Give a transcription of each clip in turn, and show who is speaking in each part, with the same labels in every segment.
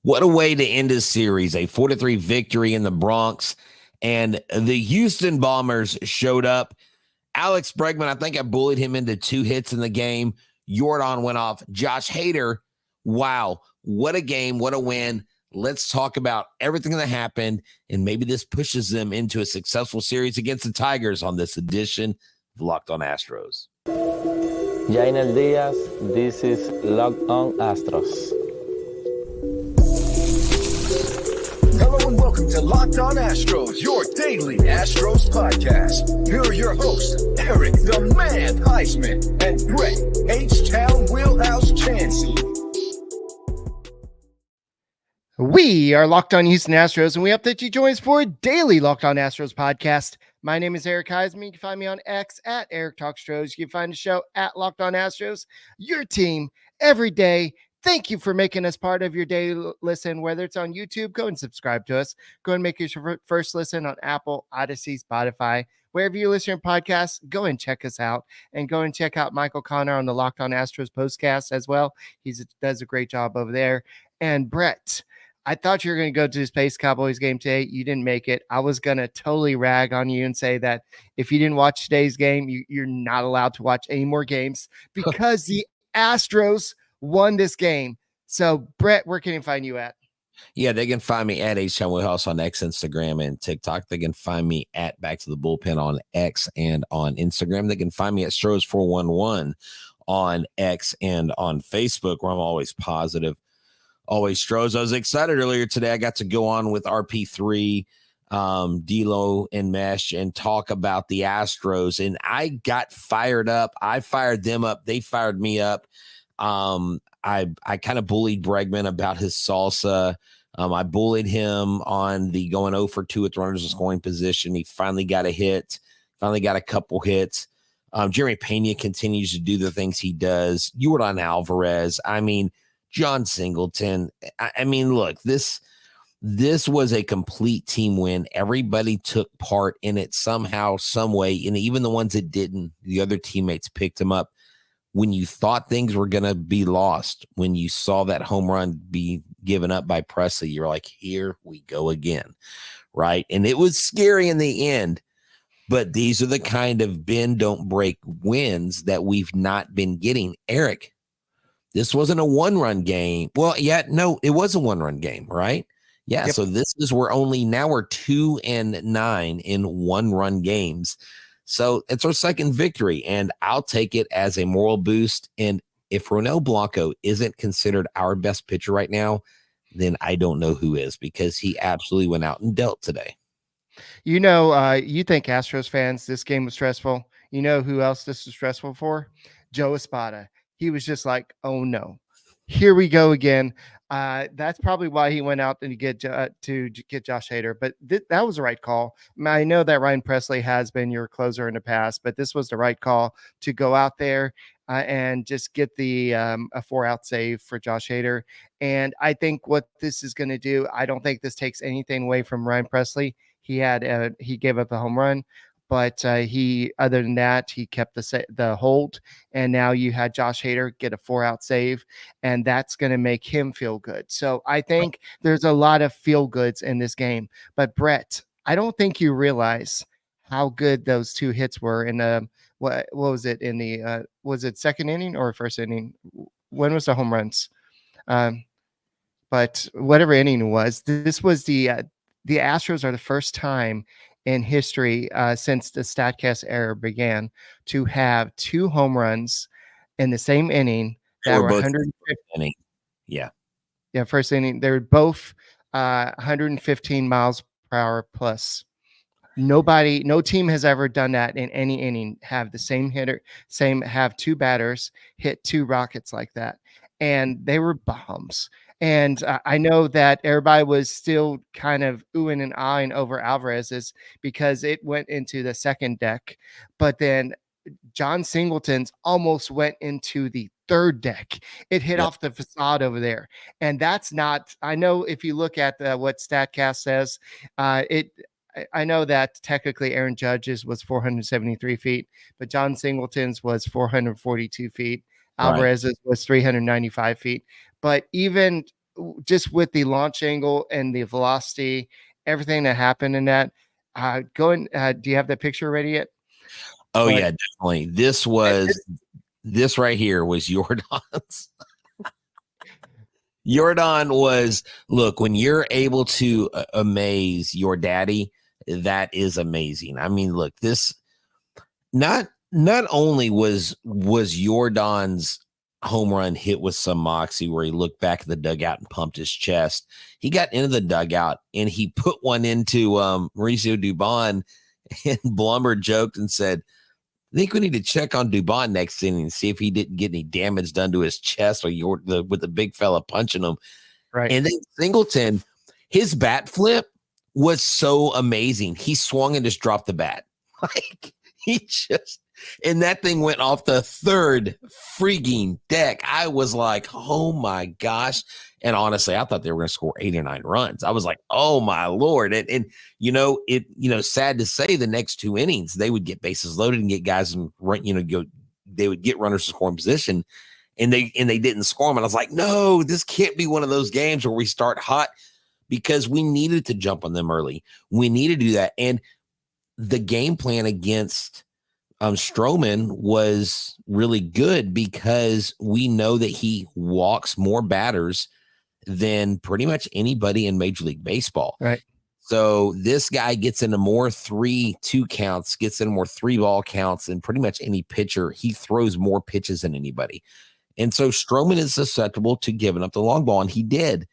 Speaker 1: What a way to end a series, a 4-3 victory in the Bronx. And the Houston Bombers showed up. Alex Bregman, I think I bullied him into 2 hits in the game. Yordan went off. Josh Hader, wow, what a game, what a win. Let's talk about everything that happened, and maybe this pushes them into a successful series against the Tigers on this edition of Locked On Astros.
Speaker 2: Jainel Diaz, this is Locked On Astros.
Speaker 3: Hello and welcome to Locked On Astros, your daily Astros podcast. Here are your hosts, Eric the Man Huysman and Brett H-Town Wheelhouse Chancey.
Speaker 4: We are Locked On Houston Astros, and we hope that you join us for a daily Locked On Astros podcast. My name is Eric Huysman. You can find me on X at Eric Talkstros. You can find the show at Locked On Astros, your team every day. Thank you for making us part of your daily listen, whether it's on YouTube. Go and subscribe to us. Go and make your first listen on Apple, Odyssey, Spotify. Wherever you listen to podcasts, go and check us out. And go and check out Michael Connor on the Locked On Astros postcast as well. He does a great job over there. And Brett, I thought you were going to go to the Space Cowboys game today. You didn't make it. I was going to totally rag on you and say that if you didn't watch today's game, you're not allowed to watch any more games because the Astros won this game. So, Brett, where can you find you at?
Speaker 1: Yeah, they can find me at H-Town Wheelhouse on X, Instagram, and TikTok. They can find me at Back to the Bullpen on X and on Instagram. They can find me at Stros411 on X and on Facebook, where I'm always positive. Always Stros. I was excited earlier today. I got to go on with RP3, D-Lo, and Mesh and talk about the Astros, and I got fired up. I fired them up. They fired me up. I kind of bullied Bregman about his salsa. I bullied him on the going 0 for 2 with runners in scoring position. He finally got a hit, finally got a couple hits. Jeremy Pena continues to do the things he does. Yordan Alvarez. I mean, John Singleton. I mean, look, this was a complete team win. Everybody took part in it somehow, some way, and even the ones that didn't, the other teammates picked them up. When you thought things were going to be lost, when you saw that home run be given up by Presley, you're like, here we go again, right? And it was scary in the end, but these are the kind of bend, don't break wins that we've not been getting. Eric, this wasn't a one-run game. Well, yeah, no, it was a one-run game, right? Yeah, yep. So we're 2-9 in one-run games. So it's our second victory, and I'll take it as a moral boost. And if Ronel Blanco isn't considered our best pitcher right now, then I don't know who is, because he absolutely went out and dealt today.
Speaker 4: You know, you think Astros fans, this game was stressful. You know who else this was stressful for? Joe Espada. He was just like, oh, no, here we go again. That's probably why he went out and get Josh Hader. But that was the right call. I know that Ryan Presley has been your closer in the past, but this was the right call to go out there and just get the a 4-out save for Josh Hader. And I think what this is going to do, I don't think this takes anything away from Ryan Presley. He gave up a home run. But other than that, he kept the hold, and now you had Josh Hader get a 4-out save, and that's going to make him feel good. So I think there's a lot of feel goods in this game. But Brett, I don't think you realize how good those 2 hits were in the what was it in the was it second inning or first inning? When was the home runs? But whatever inning it was, this was the Astros are the first time in history since the Statcast era began to have 2 home runs in the same inning that were 150
Speaker 1: inning. Yeah,
Speaker 4: first inning. They were both 115 miles per hour plus. No team has ever done that in any inning. Have the same hitter, have 2 batters hit 2 rockets like that, and they were bombs. And I know that everybody was still kind of oohing and ahhing over Alvarez's because it went into the second deck. But then John Singleton's almost went into the third deck. It hit off the facade over there. And that's not – I know if you look at what StatCast says, I know that technically Aaron Judge's was 473 feet, but John Singleton's was 442 feet. Alvarez's was 395 feet. But even just with the launch angle and the velocity, everything that happened in that. Do you have that picture ready yet?
Speaker 1: Oh, yeah, definitely. This right here was Yordan's. Yordan was, look, when you're able to amaze your daddy, that is amazing. I mean, look, this not only was Yordan's home run hit with some moxie where he looked back at the dugout and pumped his chest. He got into the dugout and he put one into Mauricio Dubon, and Blumber joked and said, I think we need to check on Dubon next inning and see if he didn't get any damage done to his chest or with the big fella punching him.
Speaker 4: Right.
Speaker 1: And then Singleton, his bat flip was so amazing. He swung and just dropped the bat. Like and that thing went off the third freaking deck. I was like, oh my gosh. And honestly, I thought they were going to score 8 or 9 runs. I was like, oh my Lord. And sad to say, the next 2 innings, they would get bases loaded and get guys in they would get runners in scoring position, and they didn't score them. And I was like, no, this can't be one of those games where we start hot, because we needed to jump on them early. We need to do that. And the game plan against Stroman was really good, because we know that he walks more batters than pretty much anybody in Major League Baseball.
Speaker 4: Right.
Speaker 1: So this guy gets into more 3-2 counts, gets into more 3-ball counts than pretty much any pitcher. He throws more pitches than anybody. And so Stroman is susceptible to giving up the long ball, and he did.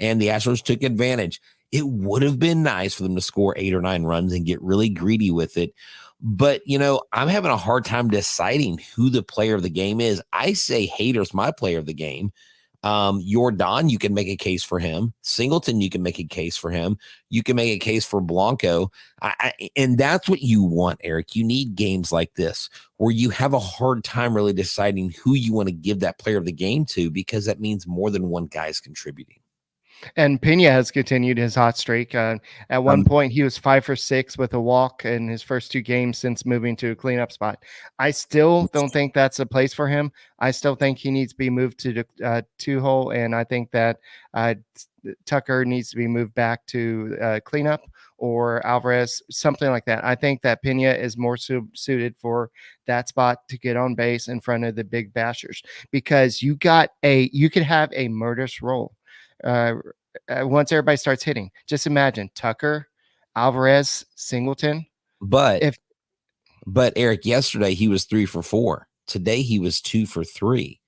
Speaker 1: And the Astros took advantage. It would have been nice for them to score 8 or 9 runs and get really greedy with it. But, I'm having a hard time deciding who the player of the game is. I say Hader's my player of the game. Yordan, you can make a case for him. Singleton, you can make a case for him. You can make a case for Blanco. And that's what you want, Eric. You need games like this where you have a hard time really deciding who you want to give that player of the game to, because that means more than one guy is contributing.
Speaker 4: And Pena has continued his hot streak. At one point, he was 5 for 6 with a walk in his first 2 games since moving to a cleanup spot. I still don't think that's a place for him. I still think he needs to be moved to the 2-hole, and I think that Tucker needs to be moved back to cleanup, or Alvarez, something like that. I think that Pena is more suited for that spot to get on base in front of the big bashers, because you could have a murderous role. Once everybody starts hitting, just imagine Tucker, Alvarez, Singleton.
Speaker 1: But Eric, yesterday he was 3 for 4. Today he was 2 for 3.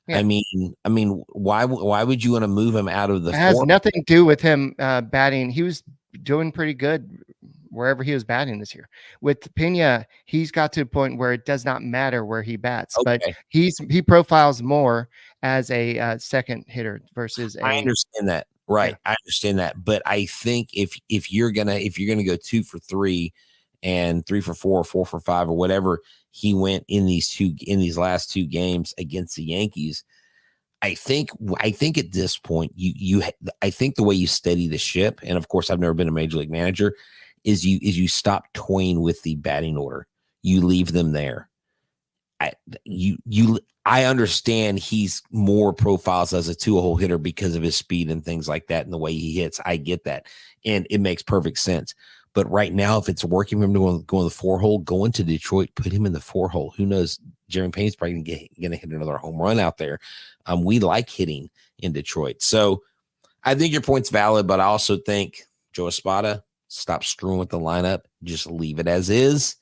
Speaker 1: Yeah. I mean, why would you want to move him out of the? It
Speaker 4: has nothing to do with him batting. He was doing pretty good wherever he was batting this year. With Pena, he's got to a point where it does not matter where he bats, but he profiles more as a second hitter versus
Speaker 1: I understand that. Right. Yeah. I understand that. But I think if you're gonna go 2 for 3 and 3 for 4, 4 for 5, or whatever he went in these last 2 games against the Yankees, I think at this point I think the way you steady the ship, and of course I've never been a major league manager, is you stop toying with the batting order. You leave them there. I understand he's more profiles as a 2-hole hitter because of his speed and things like that and the way he hits. I get that. And it makes perfect sense. But right now, if it's working for him to go in the 4-hole, go into Detroit, put him in the 4-hole. Who knows? Jeremy Payne's probably going to hit another home run out there. We like hitting in Detroit. So I think your point's valid, but I also think Joe Espada, stop screwing with the lineup. Just leave it as is.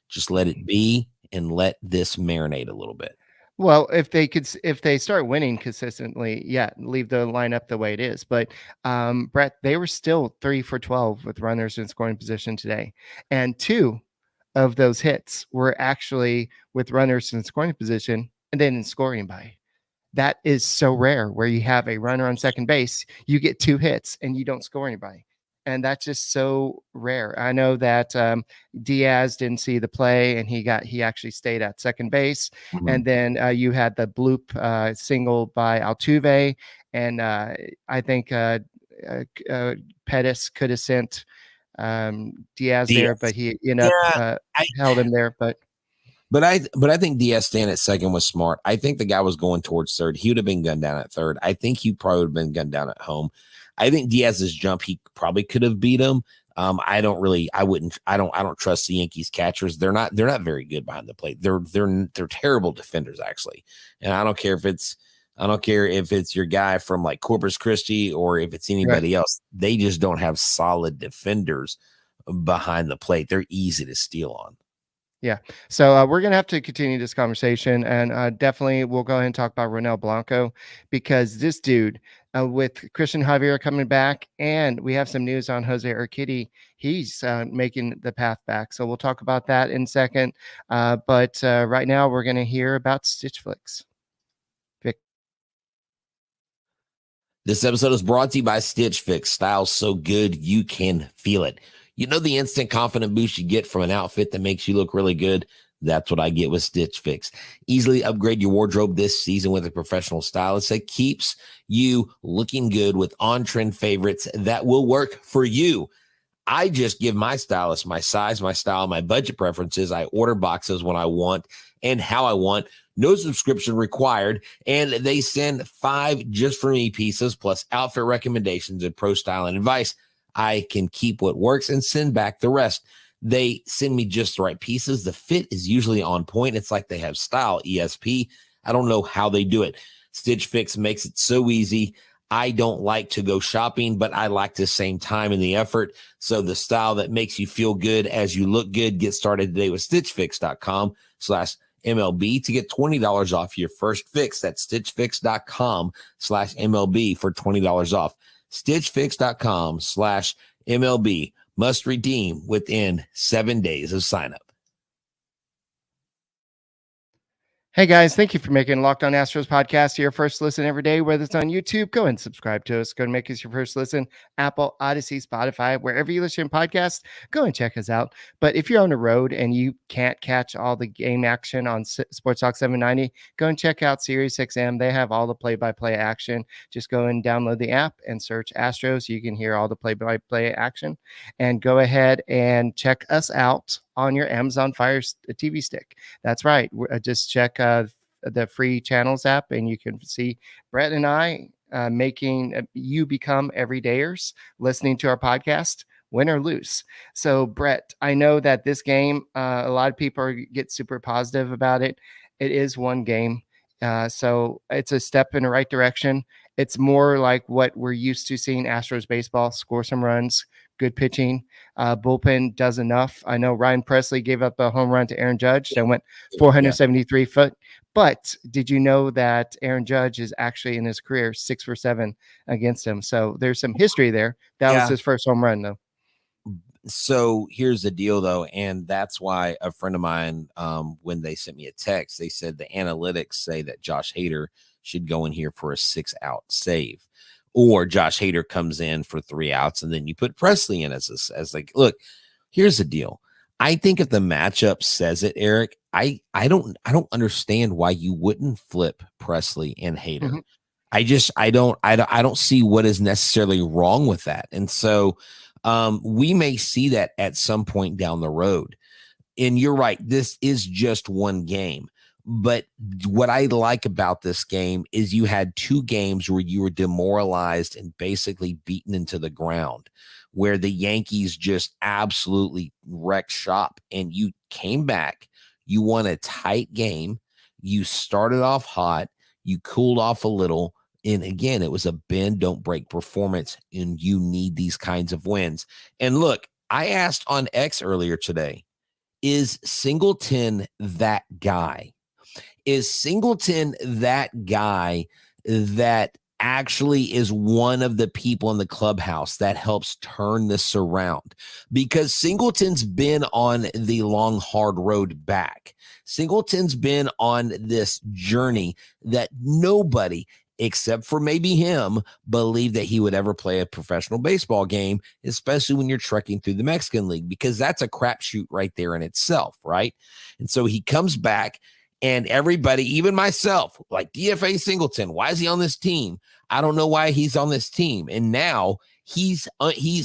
Speaker 1: Just let it be and let this marinate a little bit.
Speaker 4: Well, if they start winning consistently, leave the lineup the way it is. But Brett, they were still 3 for 12 with runners in scoring position today, and 2 of those hits were actually with runners in scoring position and then in scoring by. That is so rare, where you have a runner on second base, you get 2 hits and you don't score anybody. And that's just so rare. I know that Diaz didn't see the play, and he actually stayed at second base. Mm-hmm. And then you had the bloop single by Altuve, and I think Pettis could have sent Diaz there, but he held him there. But
Speaker 1: But I think Diaz staying at second was smart. I think the guy was going towards third. He would have been gunned down at third. I think he probably would have been gunned down at home. I think Diaz's jump, he probably could have beat him. I don't trust the Yankees catchers. They're not very good behind the plate. They're terrible defenders, actually. And I don't care if it's your guy from like Corpus Christi or if it's anybody else. They just don't have solid defenders behind the plate. They're easy to steal on.
Speaker 4: Yeah. So we're going to have to continue this conversation, and definitely we'll go ahead and talk about Ronel Blanco, because this dude with Christian Javier coming back, and we have some news on Jose Urquidy. He's making the path back. So we'll talk about that in a second. But right now we're going to hear about Stitch Fix.
Speaker 1: This episode is brought to you by Stitch Fix. Style so good you can feel it. You know the instant confident boost you get from an outfit that makes you look really good? That's what I get with Stitch Fix. Easily upgrade your wardrobe this season with a professional stylist that keeps you looking good with on-trend favorites that will work for you. I just give my stylist my size, my style, my budget preferences. I order boxes when I want and how I want. No subscription required. And they send 5 just for me pieces plus outfit recommendations and pro styling advice. I can keep what works and send back the rest. They send me just the right pieces. The fit is usually on point. It's like they have style, ESP. I don't know how they do it. Stitch Fix makes it so easy. I don't like to go shopping, but I like the same time and the effort. So the style that makes you feel good as you look good, get started today with stitchfix.com/MLB to get $20 off your first fix. That's stitchfix.com/MLB for $20 off. stitchfix.com/MLB. Must redeem within 7 days of sign up.
Speaker 4: Hey guys, thank you for making Locked On Astros podcast your first listen every day, whether it's on YouTube. Go and subscribe to us. Go and make us your first listen. Apple, Odyssey, Spotify, wherever you listen to podcasts, go and check us out. But if you're on the road and you can't catch all the game action on Sports Talk 790, go and check out Sirius XM. They have all the play-by-play action. Just go and download the app and search Astros. You can hear all the play-by-play action. And go ahead and check us out on your Amazon Fire TV stick. That's right. Just check the free channels app, and you can see Brett and I making you become everydayers listening to our podcast, win or lose. So Brett, I know that this game, a lot of people get super positive about it. It is one game. So it's a step in the right direction. It's more like what we're used to seeing Astros baseball: score some runs, good pitching. Bullpen does enough. I know Ryan Presley gave up a home run to Aaron Judge that went 473 foot. But did you know that Aaron Judge is actually in his career 6 for 7 against him? So there's some history there. That was his first home run, though.
Speaker 1: So here's the deal, though, and that's why a friend of mine, when they sent me a text, they said the analytics say that Josh Hader should go in here for a 6-out save, or Josh Hader comes in for 3 outs, and then you put Presley in as like, look, here's the deal. I think if the matchup says it, Eric, I don't understand why you wouldn't flip Presley and Hader. Mm-hmm. I don't see what is necessarily wrong with that, and so we may see that at some point down the road. And you're right, this is just one game. But what I like about this game is you had 2 games where you were demoralized and basically beaten into the ground, where the Yankees just absolutely wrecked shop, and you came back. You won a tight game. You started off hot. You cooled off a little. And again, it was a bend, don't break performance, and you need these kinds of wins. And look, I asked on X earlier today, is Singleton that guy? Is Singleton that guy that actually is one of the people in the clubhouse that helps turn this around? Because Singleton's been on the long, hard road back. Singleton's been on this journey that nobody, except for maybe him, believed that he would ever play a professional baseball game, especially when you're trekking through the Mexican League, because that's a crapshoot right there in itself, right? And so he comes back, and everybody, even myself, like DFA Singleton, why is he on this team? I don't know why he's on this team. And now he's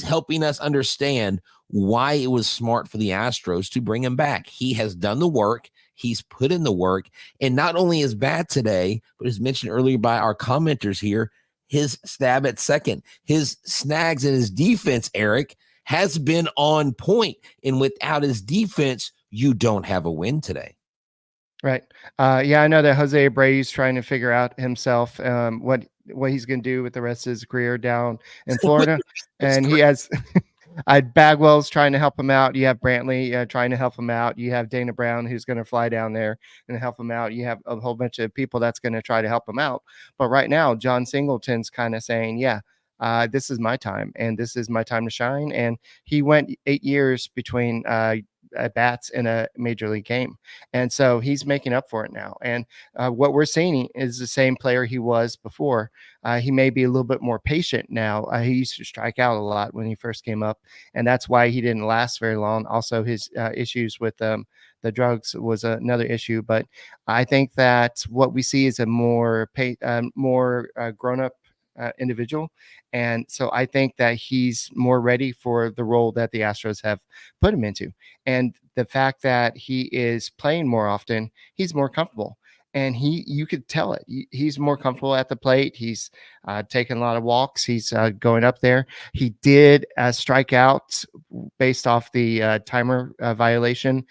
Speaker 1: helping us understand why it was smart for the Astros to bring him back. He has done the work. He's put in the work. And not only his bat today, but as mentioned earlier by our commenters here, his stab at second, his snags and his defense, Eric, has been on point. And without his defense, you don't have a win today.
Speaker 4: Right. Yeah, I know that Jose Abreu's trying to figure out himself what he's going to do with the rest of his career down in Florida. And he has Bagwell's trying to help him out. You have Brantley trying to help him out. You have Dana Brown, who's going to fly down there and help him out. You have a whole bunch of people that's going to try to help him out. But right now, John Singleton's kind of saying, yeah, this is my time and this is my time to shine. And he went 8 years between at bats in a major league game. And so he's making up for it now. And what we're seeing is the same player he was before. He may be a little bit more patient now. He used to strike out a lot when he first came up, and that's why he didn't last very long. Also, his issues with the drugs was another issue. But I think that what we see is a more grown-up individual. And so I think that he's more ready for the role that the Astros have put him into. And the fact that he is playing more often, he's more comfortable. And you could tell it. He's more comfortable at the plate. He's taking a lot of walks. He's going up there. He did strike out based off the timer violation,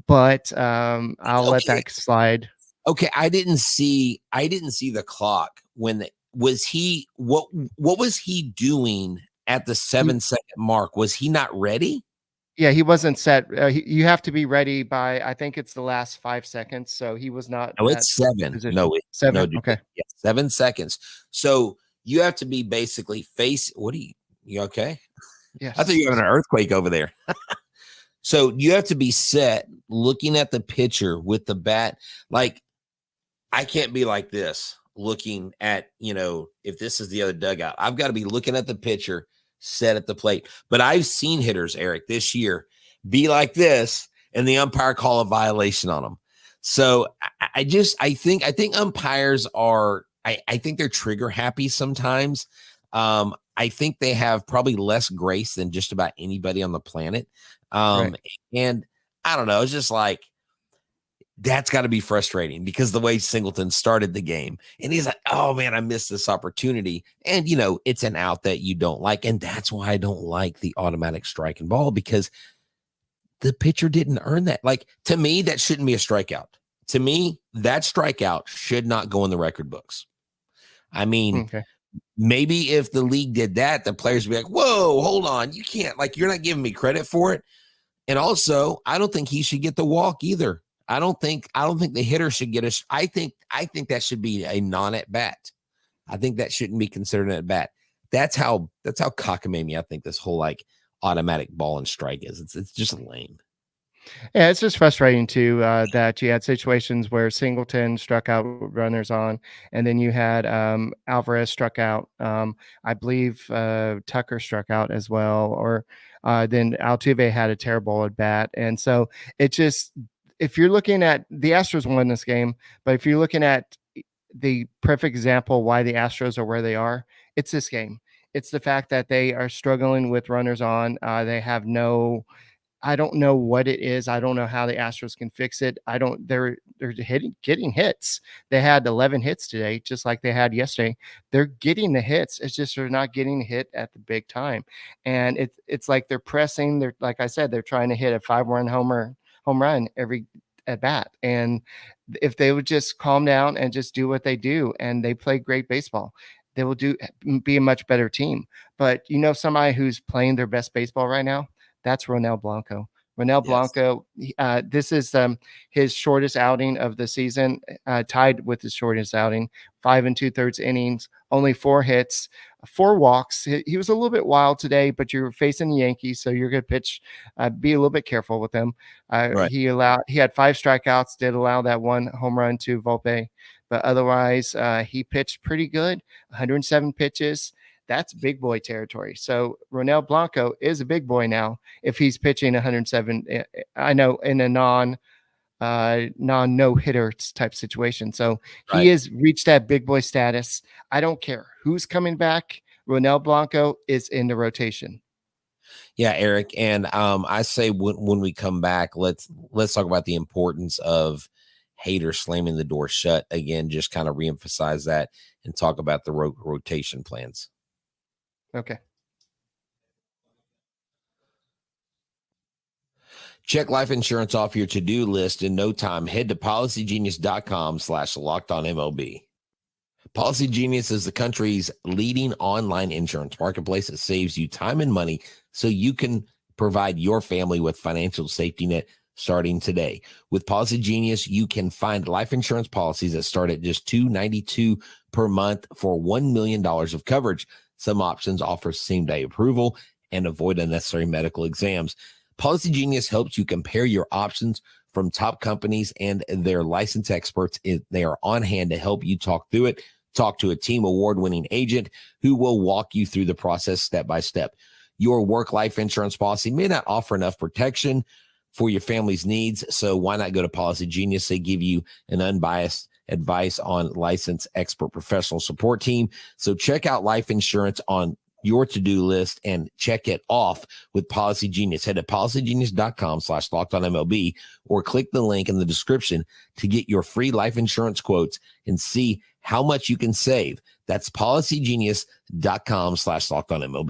Speaker 4: but I'll let that slide.
Speaker 1: Okay, I didn't see the clock when was he what was he doing at the 7-second mark? Was he not ready?
Speaker 4: Yeah, he wasn't set. You have to be ready by, I think it's the last 5 seconds. So he was not.
Speaker 1: No, it's 7.
Speaker 4: Position.
Speaker 1: No, it's
Speaker 4: 7.
Speaker 1: No,
Speaker 4: okay.
Speaker 1: Yeah, 7 seconds. So you have to be basically face. You okay?
Speaker 4: Yes.
Speaker 1: I thought you were having an earthquake over there. So you have to be set looking at the pitcher with the bat. Like, I can't be like this looking at, if this is the other dugout. I've got to be looking at the pitcher set at the plate. But I've seen hitters, Eric, this year be like this and the umpire call a violation on them. So I think umpires are, I think they're trigger happy sometimes. I think they have probably less grace than just about anybody on the planet.
Speaker 4: Right.
Speaker 1: And I don't know, it's just like, that's got to be frustrating because the way Singleton started the game and he's like, oh man, I missed this opportunity. And it's an out that you don't like. And that's why I don't like the automatic strike and ball, because the pitcher didn't earn that. Like, to me, that shouldn't be a strikeout. To me, that strikeout should not go in the record books. I mean, maybe if the league did that, the players would be like, whoa, hold on. You can't, you're not giving me credit for it. And also, I don't think he should get the walk either. I don't think the hitter should get I think that should be a non-at bat. I think that shouldn't be considered an at bat. That's how cockamamie I think this whole automatic ball and strike is. It's just lame.
Speaker 4: Yeah, it's just frustrating too that you had situations where Singleton struck out runners on, and then you had Alvarez struck out. I believe Tucker struck out as well, or then Altuve had a terrible at bat, and so it just. If you're looking at the Astros won this game, but if you're looking at the perfect example why the Astros are where they are, it's this game. It's the fact that they are struggling with runners on. They have I don't know what it is. I don't know how the Astros can fix it. They're getting hits. They had 11 hits today, just like they had yesterday. They're getting the hits. It's just they're not getting hit at the big time. And it's like they're pressing. They're, like I said, they're trying to hit a 5-run home run every at bat. And if they would just calm down and just do what they do, and they play great baseball, they will be a much better team. But somebody who's playing their best baseball right now, that's Ronel Blanco. Ronel Blanco, this is his shortest outing of the season, tied with his shortest outing, 5 2/3 innings, only 4 hits, 4 walks. He was a little bit wild today, but you're facing the Yankees, so you're going to pitch. Be a little bit careful with him.
Speaker 1: Right.
Speaker 4: He had 5 strikeouts, did allow that 1 home run to Volpe, but otherwise he pitched pretty good. 107 pitches. That's big boy territory. So Ronel Blanco is a big boy now if he's pitching 107. I know, in a no hitter type situation. So he has reached that big boy status. I don't care who's coming back. Ronel Blanco is in the rotation.
Speaker 1: Yeah, Eric. And I say when we come back, let's talk about the importance of Hader slamming the door shut. Again, just kind of reemphasize that and talk about the rotation plans.
Speaker 4: Okay.
Speaker 1: Check life insurance off your to-do list in no time. Head to policygenius.com/LockedOnMLB. Policy Genius is the country's leading online insurance marketplace that saves you time and money so you can provide your family with financial safety net starting today. With Policy Genius, you can find life insurance policies that start at just $292 per month for $1 million of coverage. Some options offer same-day approval and avoid unnecessary medical exams. Policy Genius helps you compare your options from top companies and their licensed experts. They are on hand to help you talk through it. Talk to a team award-winning agent who will walk you through the process step by step. Your work-life insurance policy may not offer enough protection for your family's needs, so why not go to Policy Genius? They give you an unbiased advice on licensed expert professional support team. So check out life insurance on your to-do list and check it off with Policy Genius. Head to policygenius.com/LockedOnMLB or click the link in the description to get your free life insurance quotes and see how much you can save. That's policygenius.com/LockedOnMLB.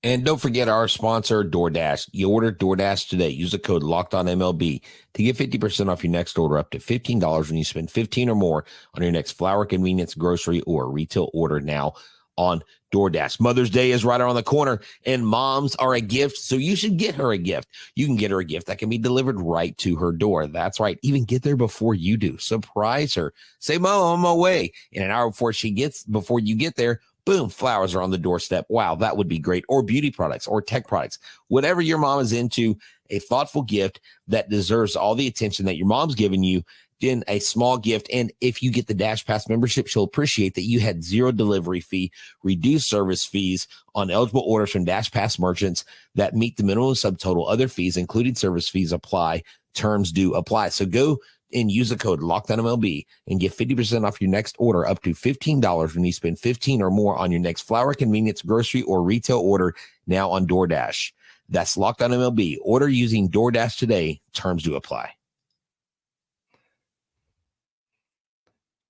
Speaker 1: And don't forget our sponsor, DoorDash. You order DoorDash today. Use the code LockedOnMLB to get 50% off your next order, up to $15 when you spend $15 or more on your next flour, convenience, grocery, or retail order now on DoorDash. Mother's Day is right around the corner, and moms are a gift, so you should get her a gift. You can get her a gift that can be delivered right to her door. That's right. Even get there before you do. Surprise her. Say, Mom, I'm on my way. And an hour before you get there, boom, flowers are on the doorstep. Wow, that would be great. Or beauty products or tech products. Whatever your mom is into, a thoughtful gift that deserves all the attention that your mom's giving you, in a small gift. And if you get the Dash Pass membership, she'll appreciate that you had zero delivery fee, reduced service fees on eligible orders from Dash Pass merchants that meet the minimum subtotal. Other fees, including service fees, apply. Terms do apply. So go and use the code LockedOnMLB and get 50% off your next order, up to $15 when you spend $15 or more on your next flour, convenience, grocery, or retail order now on DoorDash. That's LockedOnMLB. Order using DoorDash today. Terms do apply.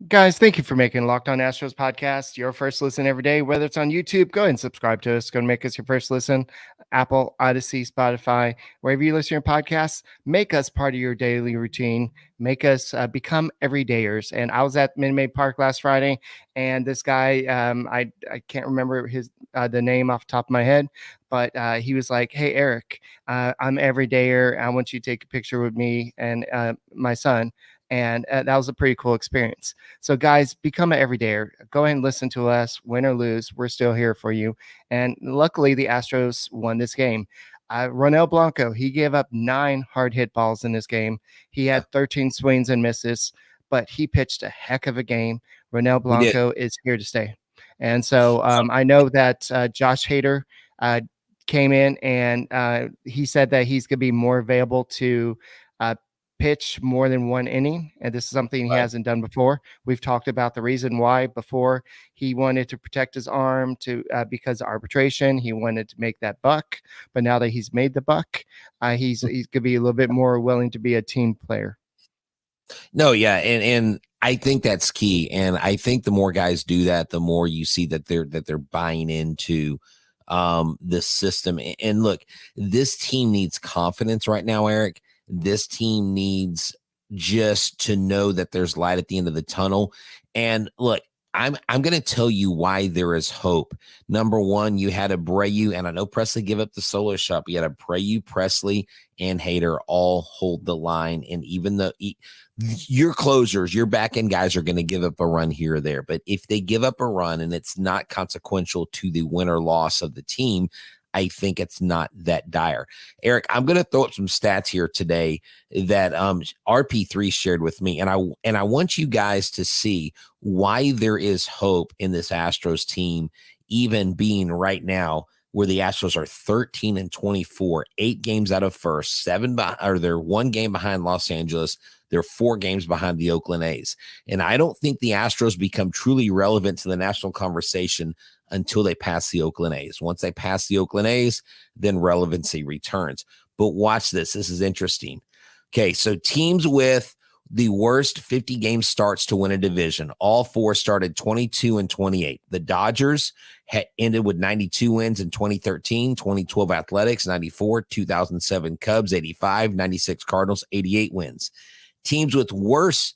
Speaker 4: Guys, thank you for making Locked On Astros podcast your first listen every day. Whether it's on YouTube, go ahead and subscribe to us. Go and make us your first listen. Apple, Odyssey, Spotify, wherever you listen to your podcasts, make us part of your daily routine. Make us become everydayers. And I was at Minute Maid Park last Friday, and this guy, I can't remember the name off the top of my head, but he was like, "Hey, Eric, I'm everydayer. I want you to take a picture with me and my son." And that was a pretty cool experience. So guys, become an everydayer. Go ahead and listen to us, win or lose. We're still here for you. And luckily the Astros won this game. Ronel Blanco, he gave up 9 hard hit balls in this game. He had 13 swings and misses, but he pitched a heck of a game. Ronel Blanco is here to stay. And so I know that Josh Hader came in and he said that he's going to be more available to pitch more than one inning, and this is something he hasn't done before. We've talked about the reason why before. He wanted to protect his arm because of arbitration. He wanted to make that buck, but now that he's made the buck, he's going to be a little bit more willing to be a team player.
Speaker 1: No, yeah, and I think that's key. And I think the more guys do that, the more you see that they're buying into the system. And look, this team needs confidence right now, Eric. This team needs just to know that there's light at the end of the tunnel. And look, I'm going to tell you why there is hope. Number one, you had Abreu, and I know Presley give up the solo shot, but you had Abreu, Presley, and Hader all hold the line. And even though your closers, your back end guys are going to give up a run here or there, but if they give up a run and it's not consequential to the win or loss of the team, I think it's not that dire. Eric, I'm going to throw up some stats here today that RP3 shared with me, and I want you guys to see why there is hope in this Astros team, even being right now where the Astros are 13-24, 8 games out of first, they're 1 game behind Los Angeles. They're 4 games behind the Oakland A's. And I don't think the Astros become truly relevant to the national conversation until they pass the Oakland A's. Once they pass the Oakland A's, then relevancy returns. But watch this. This is interesting. Okay, so teams with the worst 50-game starts to win a division. All four started 22-28. The Dodgers had ended with 92 wins in 2013, 2012 Athletics, 94, 2007 Cubs, 85, 96 Cardinals, 88 wins. Teams with worse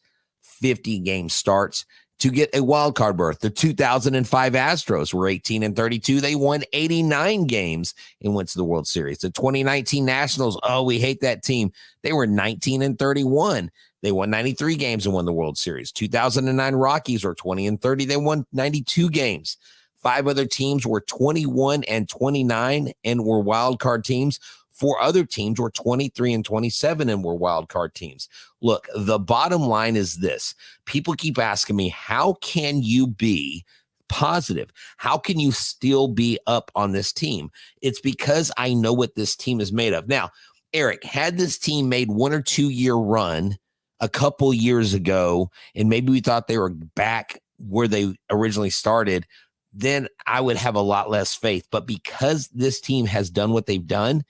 Speaker 1: 50-game starts to get a wild card berth. The 2005 Astros were 18-32. They won 89 games and went to the World Series. The 2019 Nationals, we hate that team. They were 19-31. They won 93 games and won the World Series. 2009 Rockies were 20-30. They won 92 games. 5 other teams were 21-29 and were wild card teams. 4 other teams were 23-27 and were wild card teams. Look, the bottom line is this. People keep asking me, how can you be positive? How can you still be up on this team? It's because I know what this team is made of. Now, Eric, had this team made 1 or 2 year run a couple years ago, and maybe we thought they were back where they originally started, then I would have a lot less faith. But because this team has done what they've done,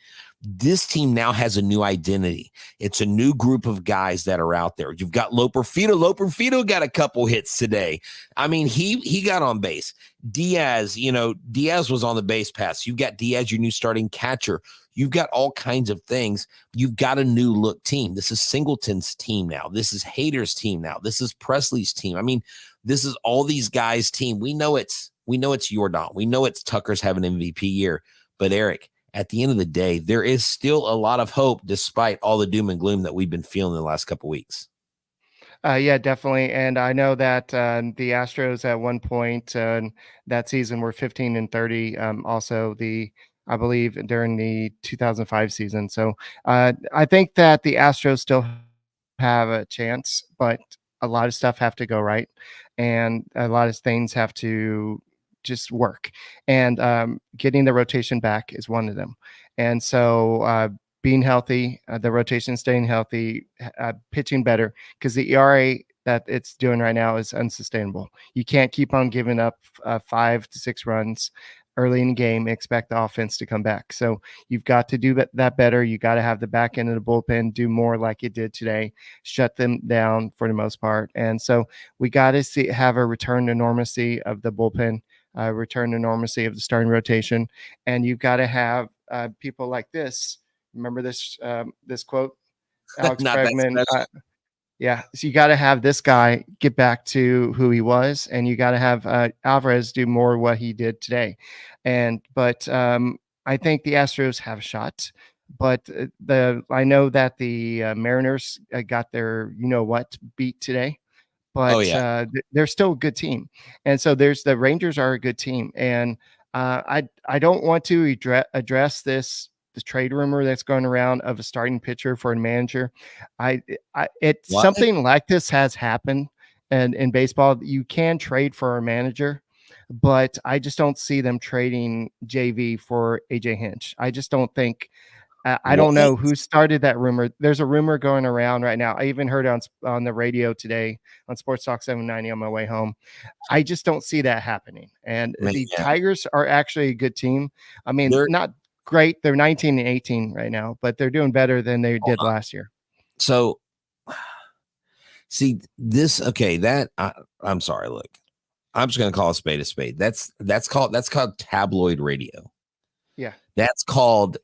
Speaker 1: this team now has a new identity. It's a new group of guys that are out there. You've got Loperfido. Loperfido got a couple hits today. I mean, he got on base. Diaz was on the base pass. You've got Diaz, your new starting catcher. You've got all kinds of things. You've got a new look team. This is Singleton's team now. This is Hader's team now. This is Presley's team. I mean, this is all these guys' team. We know it's Yordan. We know it's Tucker's having an MVP year. But Eric, at the end of the day, there is still a lot of hope despite all the doom and gloom that we've been feeling the last couple of weeks.
Speaker 4: Yeah, definitely. And I know that the Astros at one point that season were 15-30. Also, I believe during the 2005 season. So I think that the Astros still have a chance, but a lot of stuff have to go right, and a lot of things have to just work. And getting the rotation back is one of them. And so being healthy, the rotation staying healthy, pitching better, because the ERA that it's doing right now is unsustainable. You can't keep on giving up 5 to 6 runs early in the game, expect the offense to come back. So you've got to do that better. You got to have the back end of the bullpen do more like it did today, shut them down for the most part. And so we got to have a return to normalcy of the bullpen, return to normalcy of the starting rotation. And you've got to have people like this. Remember this quote, Alex Bregman. Yeah, so you got to have this guy get back to who he was, and you got to have Alvarez do more what he did today. But I think the Astros have a shot. But I know that the Mariners got their beat today. But they're still a good team, and so the Rangers are a good team, and I don't want to address the trade rumor that's going around of a starting pitcher for a manager. Something like this has happened, and in baseball, you can trade for a manager, but I just don't see them trading JV for AJ Hinch. I just don't think. I don't know who started that rumor. There's a rumor going around right now. I even heard it on the radio today on Sports Talk 790 on my way home. I just don't see that happening. And the Tigers are actually a good team. I mean, they're not great. They're 19-18 right now, but they're doing better than they did last year.
Speaker 1: So, see this. Okay, I'm sorry. Look, I'm just going to call a spade a spade. That's called tabloid radio.
Speaker 4: Yeah,
Speaker 1: that's called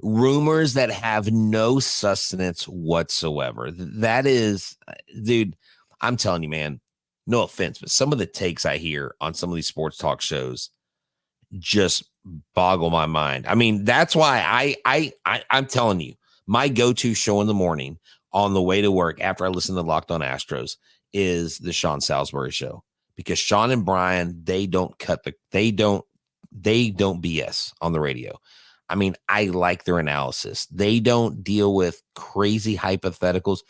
Speaker 1: rumors that have no sustenance whatsoever. That is, dude, I'm telling you, man, no offense, but some of the takes I hear on some of these sports talk shows just boggle my mind. I mean, that's why I'm telling you, my go-to show in the morning on the way to work after I listen to Locked On Astros is the Sean Salisbury show, because Sean and Brian, they don't BS on the radio. I mean, I like their analysis. They don't deal with crazy hypotheticals.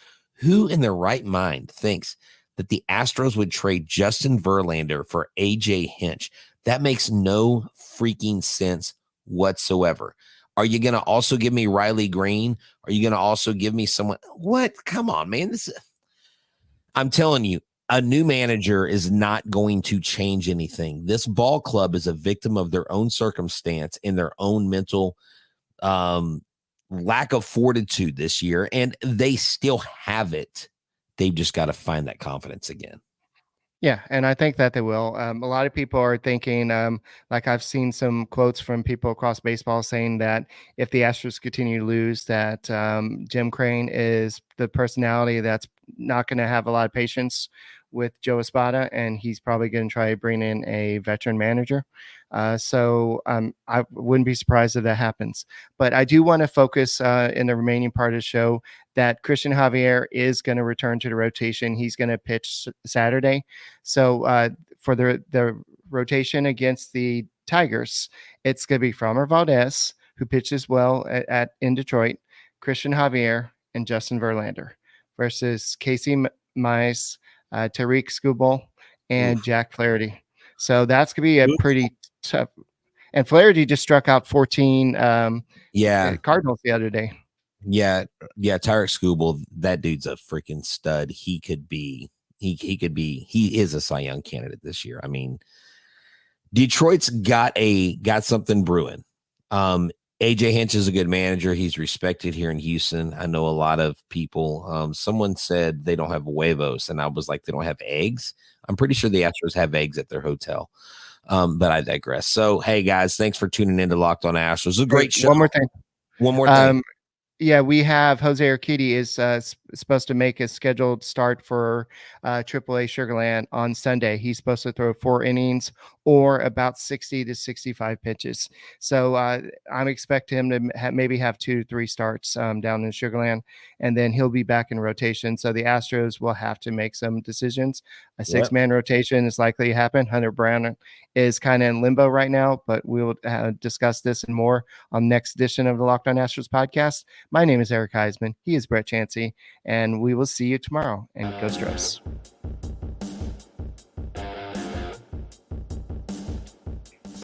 Speaker 1: Who in their right mind thinks that the Astros would trade Justin Verlander for AJ Hinch? That makes no freaking sense whatsoever. Are you going to also give me Riley Green? Are you going to also give me someone? What? Come on, man. I'm telling you, a new manager is not going to change anything. This ball club is a victim of their own circumstance and their own mental lack of fortitude this year, and they still have it they've just got to find that confidence again.
Speaker 4: Yeah, and I think that they will. A lot of people are thinking, like I've seen some quotes from people across baseball saying that if the Astros continue to lose, that Jim Crane is the personality that's not going to have a lot of patience with Joe Espada, and he's probably going to try to bring in a veteran manager. So I wouldn't be surprised if that happens. But I do want to focus in the remaining part of the show that Christian Javier is going to return to the rotation. He's going to pitch Saturday. So for the rotation against the Tigers, it's going to be Framber Valdez, who pitches well in Detroit, Christian Javier, and Justin Verlander versus Casey Mize, Tariq Skubal, and Jack Flaherty. So that's going to be a pretty tough. And Flaherty just struck out 14 Cardinals the other day.
Speaker 1: Yeah. Tariq Skubal, that dude's a freaking stud. He is a Cy Young candidate this year. I mean, Detroit's got something brewing. AJ Hinch is a good manager. He's respected here in Houston. I know a lot of people. Someone said they don't have huevos, and I was like, they don't have eggs. I'm pretty sure the Astros have eggs at their hotel. But I digress. So, hey, guys, thanks for tuning in to Locked On Astros. It's a great show.
Speaker 4: One more thing.
Speaker 1: Yeah,
Speaker 4: we have Jose Urquidy is supposed to make a scheduled start for AAA Sugarland on Sunday. He's supposed to throw 4 innings or about 60 to 65 pitches. So I'm expecting him to maybe have 2-3 starts down in Sugarland, and then he'll be back in rotation. So the Astros will have to make some decisions. A 6-man rotation is likely to happen. Hunter Brown is kind of in limbo right now, but we'll discuss this and more on next edition of the Locked On Astros podcast. My name is Eric Huysman. He is Brett Chancey, and we will see you tomorrow. And go Astros.